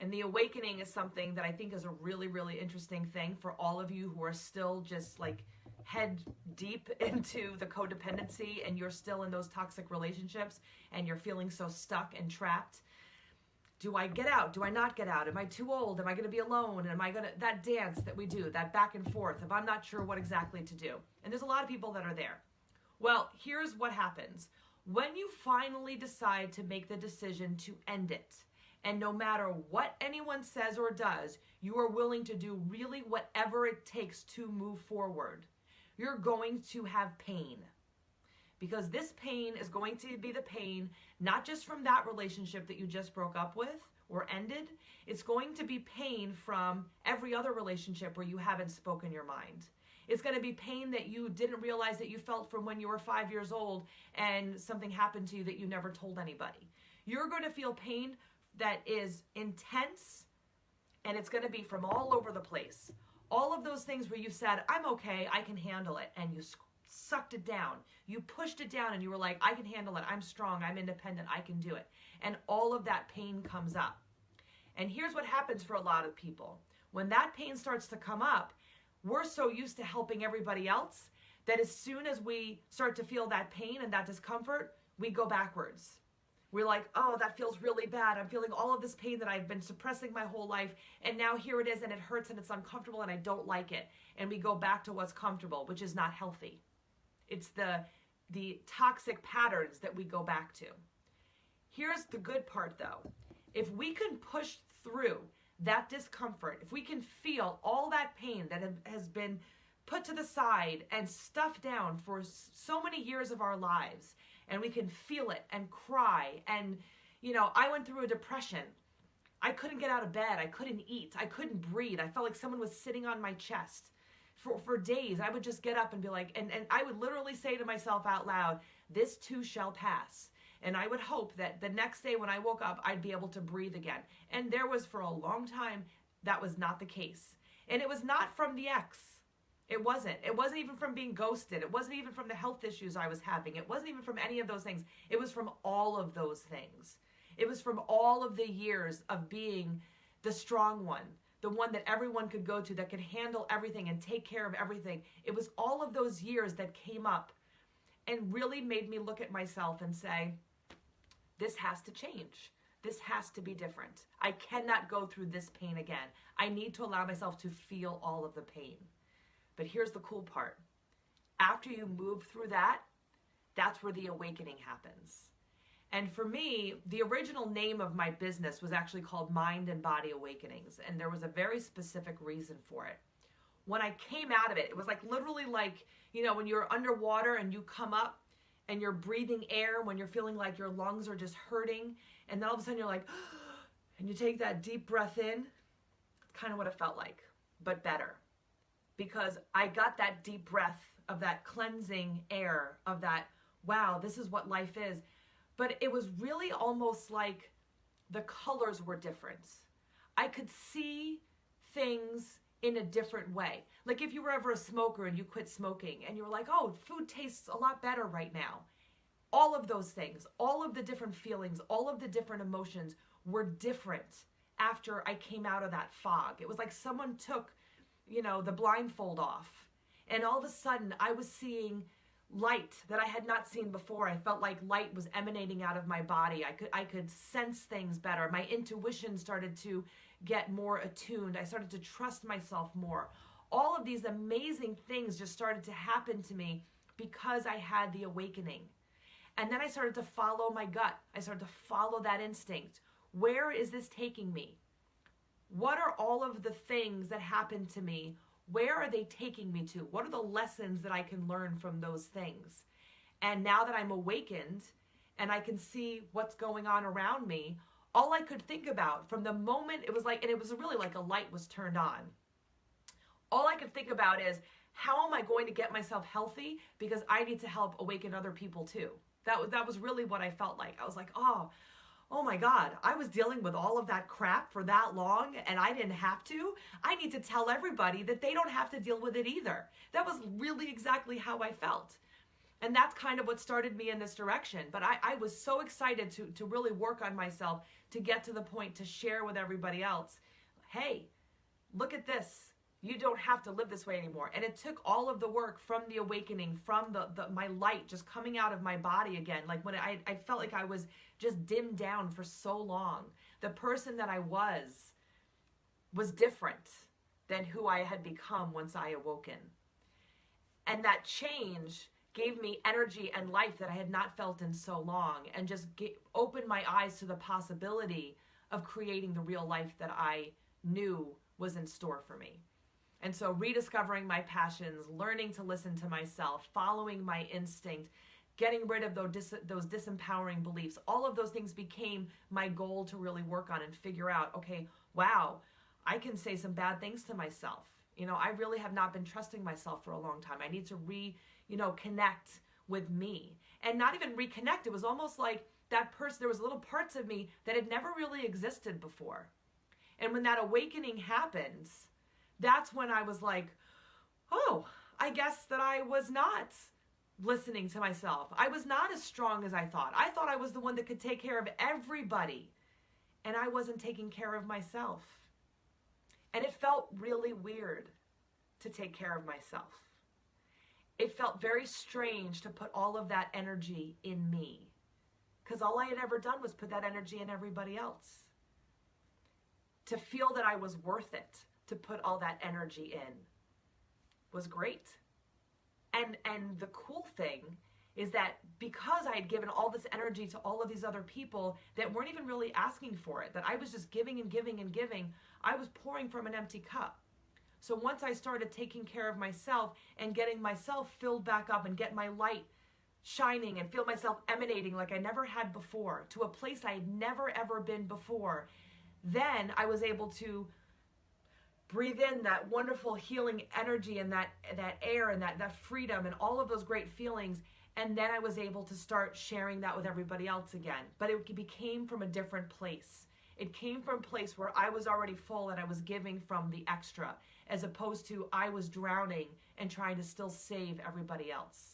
And the awakening is something that I think is a really, really interesting thing for all of you who are still just like head deep into the codependency and you're still in those toxic relationships and you're feeling so stuck and trapped. Do I get out? Do I not get out? Am I too old? Am I going to be alone? Am I going to, that dance that we do, that back and forth, if I'm not sure what exactly to do. And there's a lot of people that are there. Well, here's what happens. When you finally decide to make the decision to end it, and no matter what anyone says or does, you are willing to do really whatever it takes to move forward, you're going to have pain. Because this pain is going to be the pain, not just from that relationship that you just broke up with or ended. It's going to be pain from every other relationship where you haven't spoken your mind. It's going to be pain that you didn't realize that you felt from when you were 5 years old and something happened to you that you never told anybody. You're going to feel pain that is intense, and it's going to be from all over the place. All of those things where you said, I'm okay, I can handle it, and you sucked it down. You pushed it down and you were like, I can handle it, I'm strong, I'm independent, I can do it. And all of that pain comes up. And here's what happens for a lot of people. When that pain starts to come up, we're so used to helping everybody else that as soon as we start to feel that pain and that discomfort, we go backwards. We're like, oh, that feels really bad. I'm feeling all of this pain that I've been suppressing my whole life. And now here it is and it hurts and it's uncomfortable and I don't like it. And we go back to what's comfortable, which is not healthy. It's the toxic patterns that we go back to. Here's the good part though. If we can push through that discomfort, if we can feel all that pain that has been put to the side and stuffed down for so many years of our lives, and we can feel it and cry. And, you know, I went through a depression. I couldn't get out of bed. I couldn't eat. I couldn't breathe. I felt like someone was sitting on my chest. For days, I would just get up and be like, and I would literally say to myself out loud, this too shall pass. And I would hope that the next day when I woke up, I'd be able to breathe again. And there was, for a long time, that was not the case. And it was not from the ex. It wasn't. It wasn't even from being ghosted. It wasn't even from the health issues I was having. It wasn't even from any of those things. It was from all of those things. It was from all of the years of being the strong one, the one that everyone could go to, that could handle everything and take care of everything. It was all of those years that came up and really made me look at myself and say, this has to change. This has to be different. I cannot go through this pain again. I need to allow myself to feel all of the pain. But here's the cool part. After you move through that, that's where the awakening happens. And for me, the original name of my business was actually called Mind and Body Awakenings. And there was a very specific reason for it. When I came out of it, it was like literally like, you know, when you're underwater and you come up and you're breathing air, when you're feeling like your lungs are just hurting. And then all of a sudden you're like, and you take that deep breath in. It's kind of what it felt like, but better. Because I got that deep breath of that cleansing air, of that, wow, this is what life is. But it was really almost like the colors were different. I could see things in a different way. Like if you were ever a smoker and you quit smoking and you were like, oh, food tastes a lot better right now. All of those things, all of the different feelings, all of the different emotions were different after I came out of that fog. It was like someone took, you know, the blindfold off. And all of a sudden I was seeing light that I had not seen before. I felt like light was emanating out of my body. I could sense things better. My intuition started to get more attuned. I started to trust myself more. All of these amazing things just started to happen to me because I had the awakening. And then I started to follow my gut. I started to follow that instinct. Where is this taking me? What are all of the things that happened to me? Where are they taking me to? What are the lessons that I can learn from those things? And now that I'm awakened and I can see what's going on around me, all I could think about from the moment it was like, and it was really like a light was turned on. All I could think about is, how am I going to get myself healthy? Because I need to help awaken other people too. That was really what I felt like. I was like, oh my God, I was dealing with all of that crap for that long and I didn't have to. I need to tell everybody that they don't have to deal with it either. That was really exactly how I felt. And that's kind of what started me in this direction. But I was so excited to really work on myself, to get to the point to share with everybody else, hey, look at this. You don't have to live this way anymore. And it took all of the work from the awakening, from my light just coming out of my body again. Like when I felt like I was just dimmed down for so long. The person that I was different than who I had become once I awoken. And that change gave me energy and life that I had not felt in so long, and just opened my eyes to the possibility of creating the real life that I knew was in store for me. And so rediscovering my passions, learning to listen to myself, following my instinct, getting rid of those disempowering beliefs, all of those things became my goal to really work on and figure out, okay, wow, I can say some bad things to myself. I really have not been trusting myself for a long time. I need to connect with me. And not even reconnect. It was almost like that person, there was little parts of me that had never really existed before. And when that awakening happens, that's when I was like, oh, I guess that I was not listening to myself. I was not as strong as I thought. I thought I was the one that could take care of everybody. And I wasn't taking care of myself. And it felt really weird to take care of myself. It felt very strange to put all of that energy in me, because all I had ever done was put that energy in everybody else. To feel that I was worth it, to put all that energy in, was great. And the cool thing is that because I had given all this energy to all of these other people that weren't even really asking for it, that I was just giving and giving and giving, I was pouring from an empty cup. So once I started taking care of myself and getting myself filled back up and get my light shining and feel myself emanating like I never had before, to a place I had never ever been before, then I was able to breathe in that wonderful healing energy and that air and that freedom and all of those great feelings. And then I was able to start sharing that with everybody else again. But it became from a different place. It came from a place where I was already full and I was giving from the extra, as opposed to I was drowning and trying to still save everybody else.